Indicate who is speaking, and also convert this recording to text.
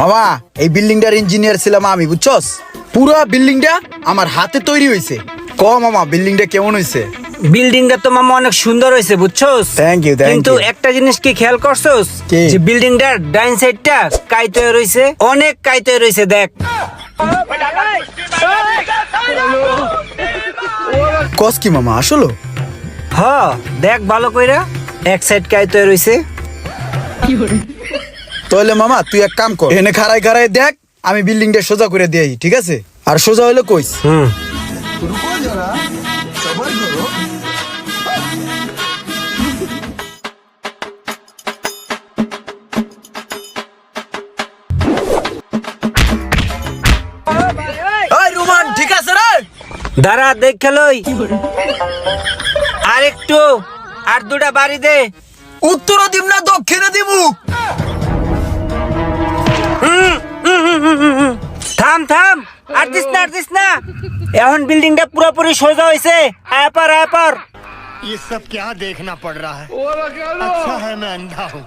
Speaker 1: মামা এই বিল্ডিংটার ইঞ্জিনিয়ার ছিলাম আমি, বুঝছস? পুরো বিল্ডিংটা আমার হাতে তৈরি হয়েছে। ক মামা, বিল্ডিংটা কেমন হয়েছে?
Speaker 2: বিল্ডিংটা তো মামা অনেক সুন্দর হয়েছে, বুঝছস?
Speaker 1: Thank you, thank
Speaker 2: কিন্তু
Speaker 1: you.
Speaker 2: একটা জিনিস কি খেয়াল করছস?
Speaker 1: কি?
Speaker 2: যে বিল্ডিংটার ডাইন সাইডটা কাইতে রইছে, অনেক কাইতে রইছে, দেখ।
Speaker 1: কস কি মামা, আসলো?
Speaker 2: হ, দেখ ভালো কইরা, এক সাইড কাইতে রইছে।
Speaker 1: তাহলে মামা তুই এক কাম কর, এনে খাড়াই খাড়াই দেখ, আমি বিল্ডিংটা সোজা করে দিই, ঠিক আছে? আর সোজা হলে কইস।
Speaker 2: হুম।
Speaker 1: এই রুমান, ঠিক আছে রে?
Speaker 2: দাঁড়া, দেখে লই। আর একটু, আর দুটা বাড়ি দে।
Speaker 1: উত্তরে দিব না দক্ষিণে দিমু?
Speaker 2: থাম থাম, আর দিস না, আর দিস না। এখন বিল্ডিংটা পুরোপুরি সোজা হয়েছে। আপার আপার।
Speaker 3: ये सब क्या देखना पड़ रहा है। अच्छा है मैं अंधा हूँ।